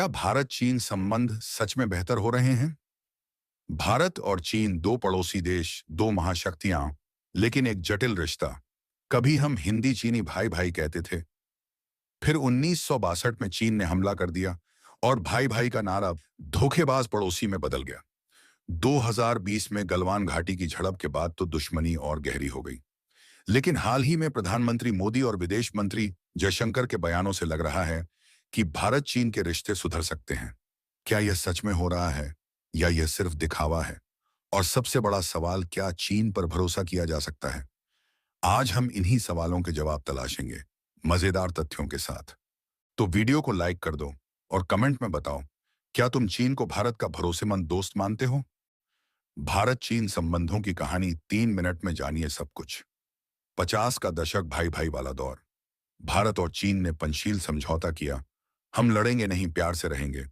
क्या भारत चीन संबंध सच में बेहतर हो रहे हैं? भारत और चीन दो पड़ोसी देश, दो महाशक्तियां, लेकिन एक जटिल रिश्ता। कभी हम हिंदी चीनी भाई भाई कहते थे, फिर 1962 में चीन ने हमला कर दिया और भाई भाई का नारा धोखेबाज पड़ोसी में बदल गया। 2020 में गलवान घाटी की झड़प के बाद तो दुश्मनी और गहरी हो गई। लेकिन हाल ही में प्रधानमंत्री मोदी और विदेश मंत्री जयशंकर के बयानों से लग रहा है कि भारत चीन के रिश्ते सुधर सकते हैं। क्या यह सच में हो रहा है या यह सिर्फ दिखावा है? और सबसे बड़ा सवाल, क्या चीन पर भरोसा किया जा सकता है? आज हम इन्हीं सवालों के जवाब तलाशेंगे, मजेदार तथ्यों के साथ। तो वीडियो को लाइक कर दो और कमेंट में बताओ, क्या तुम चीन को भारत का भरोसेमंद दोस्त मानते हो? भारत चीन संबंधों की कहानी 3 मिनट में जानिए सब कुछ। 50 का दशक, भाई भाई वाला दौर। भारत और चीन ने पंचशील समझौता किया। हम लड़ेंगे नहीं, प्यार से रहेंगे।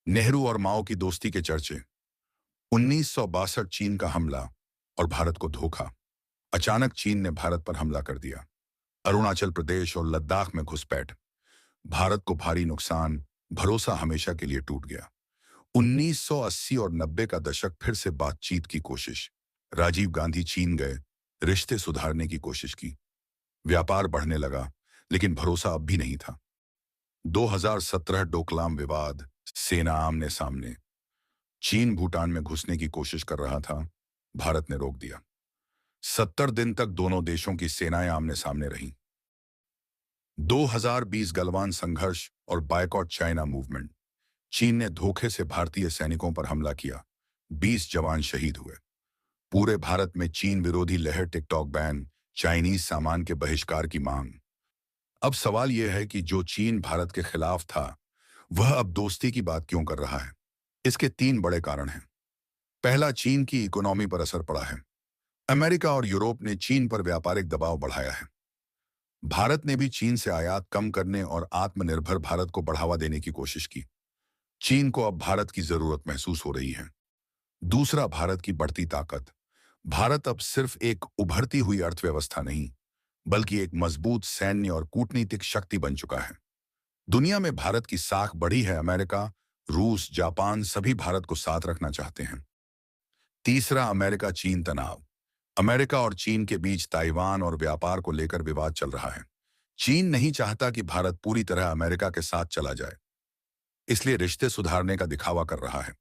नेहरू और माओ की दोस्ती के चर्चे। 1962 चीन का हमला और भारत को धोखा। अचानक चीन ने भारत पर हमला कर दिया। अरुणाचल प्रदेश और लद्दाख में घुसपैठ। भारत को भारी नुकसान। भरोसा हमेशा के लिए टूट गया। 1980 और 90 का दशक, फिर से बातचीत की कोशिश। राजीव गांधी चीन गए, रिश्ते सुधारने की कोशिश की। व्यापार बढ़ने लगा, लेकिन भरोसा अब भी नहीं था। 2017 डोकलाम विवाद, सेना आमने सामने। चीन भूटान में घुसने की कोशिश कर रहा था, भारत ने रोक दिया। 70 दिन तक दोनों देशों की सेनाएं आमने सामने रहीं। 2020 गलवान संघर्ष और बायकॉट चाइना मूवमेंट। चीन ने धोखे से भारतीय सैनिकों पर हमला किया। 20 जवान शहीद हुए। पूरे भारत में चीन विरोधी लहर, टिकटॉक बैन, चाइनीज सामान के बहिष्कार की मांग। अब सवाल यह है कि जो चीन भारत के खिलाफ था, वह अब दोस्ती की बात क्यों कर रहा है? इसके 3 बड़े कारण हैं। पहला, चीन की इकोनॉमी पर असर पड़ा है। अमेरिका और यूरोप ने चीन पर व्यापारिक दबाव बढ़ाया है। भारत ने भी चीन से आयात कम करने और आत्मनिर्भर भारत को बढ़ावा देने की कोशिश की। चीन को अब भारत की जरूरत महसूस हो रही है। दूसरा, भारत की बढ़ती ताकत। भारत अब सिर्फ एक उभरती हुई अर्थव्यवस्था नहीं, बल्कि एक मजबूत सैन्य और कूटनीतिक शक्ति बन चुका है। दुनिया में भारत की साख बढ़ी है। अमेरिका, रूस, जापान सभी भारत को साथ रखना चाहते हैं। तीसरा, अमेरिका चीन तनाव। अमेरिका और चीन के बीच ताइवान और व्यापार को लेकर विवाद चल रहा है। चीन नहीं चाहता कि भारत पूरी तरह अमेरिका के साथ चला जाए, इसलिए रिश्ते सुधारने का दिखावा कर रहा है।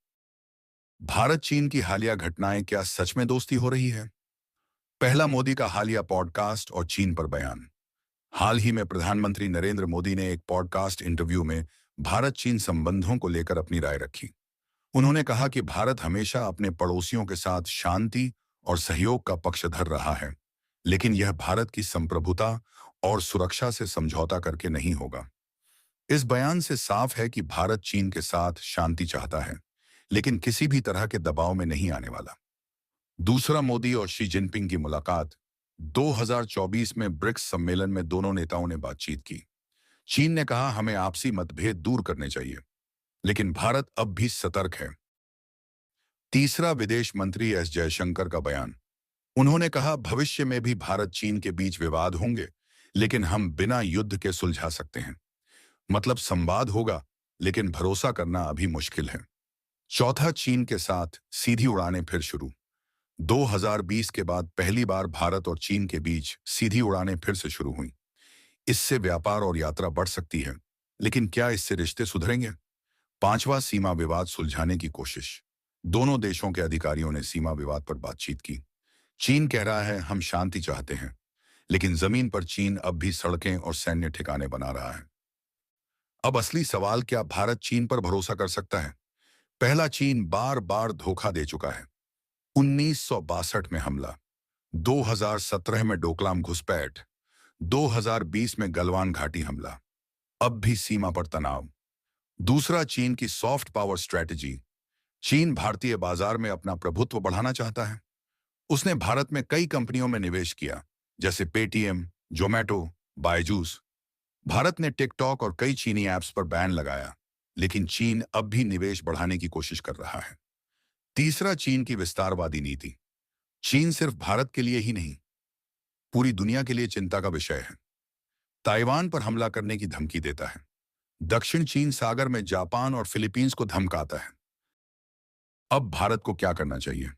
भारत चीन की हालिया घटनाएं, क्या सच में दोस्ती हो रही है? पहला, मोदी का हालिया पॉडकास्ट और चीन पर बयान। हाल ही में प्रधानमंत्री नरेंद्र मोदी ने एक पॉडकास्ट इंटरव्यू में भारत चीन संबंधों को लेकर अपनी राय रखी। उन्होंने कहा कि भारत हमेशा अपने पड़ोसियों के साथ शांति और सहयोग का पक्षधर रहा है, लेकिन यह भारत की संप्रभुता और सुरक्षा से समझौता करके नहीं होगा। इस बयान से साफ है कि भारत चीन के साथ शांति चाहता है, लेकिन किसी भी तरह के दबाव में नहीं आने वाला। दूसरा, मोदी और शी जिनपिंग की मुलाकात। 2024 में ब्रिक्स सम्मेलन में दोनों नेताओं ने बातचीत की। चीन ने कहा, हमें आपसी मतभेद दूर करने चाहिए, लेकिन भारत अब भी सतर्क है। तीसरा, विदेश मंत्री एस जयशंकर का बयान। उन्होंने कहा, भविष्य में भी भारत चीन के बीच विवाद होंगे, लेकिन हम बिना युद्ध के सुलझा सकते हैं। मतलब संवाद होगा, लेकिन भरोसा करना अभी मुश्किल है। चौथा, चीन के साथ सीधी उड़ानें फिर शुरू। 2020 के बाद पहली बार भारत और चीन के बीच सीधी उड़ानें फिर से शुरू हुई। इससे व्यापार और यात्रा बढ़ सकती है, लेकिन क्या इससे रिश्ते सुधरेंगे? पांचवा, सीमा विवाद सुलझाने की कोशिश। दोनों देशों के अधिकारियों ने सीमा विवाद पर बातचीत की। चीन कह रहा है, हम शांति चाहते हैं, लेकिन जमीन पर चीन अब भी सड़कें और सैन्य ठिकाने बना रहा है। अब असली सवाल, क्या भारत चीन पर भरोसा कर सकता है? पहला, चीन बार बार धोखा दे चुका है। 1962 में हमला, 2017 में डोकलाम घुसपैठ, 2020 में गलवान घाटी हमला। अब भी सीमा पर तनाव। दूसरा, चीन की सॉफ्ट पावर स्ट्रेटजी। चीन भारतीय बाजार में अपना प्रभुत्व बढ़ाना चाहता है। उसने भारत में कई कंपनियों में निवेश किया, जैसे पेटीएम, जोमेटो, बायजूस। भारत ने टिकटॉक और कई चीनी ऐप्स पर बैन लगाया, लेकिन चीन अब भी निवेश बढ़ाने की कोशिश कर रहा है। तीसरा, चीन की विस्तारवादी नीति। चीन सिर्फ भारत के लिए ही नहीं, पूरी दुनिया के लिए चिंता का विषय है। ताइवान पर हमला करने की धमकी देता है। दक्षिण चीन सागर में जापान और फिलीपींस को धमकाता है। अब भारत को क्या करना चाहिए?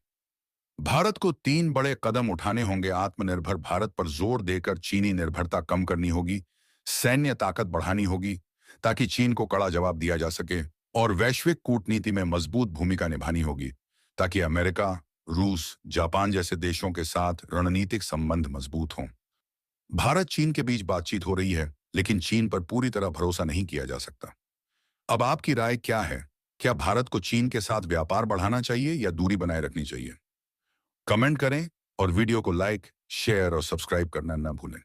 भारत को 3 बड़े कदम उठाने होंगे। आत्मनिर्भर भारत पर जोर देकर चीनी निर्भरता कम करनी होगी, सैन्य ताकत बढ़ानी होगी ताकि चीन को कड़ा जवाब दिया जा सके, और वैश्विक कूटनीति में मजबूत भूमिका निभानी होगी ताकि अमेरिका, रूस, जापान जैसे देशों के साथ रणनीतिक संबंध मजबूत हों। भारत चीन के बीच बातचीत हो रही है, लेकिन चीन पर पूरी तरह भरोसा नहीं किया जा सकता। अब आपकी राय क्या है? क्या भारत को चीन के साथ व्यापार बढ़ाना चाहिए या दूरी बनाए रखनी चाहिए? कमेंट करें और वीडियो को लाइक, शेयर और सब्सक्राइब करना न भूलें।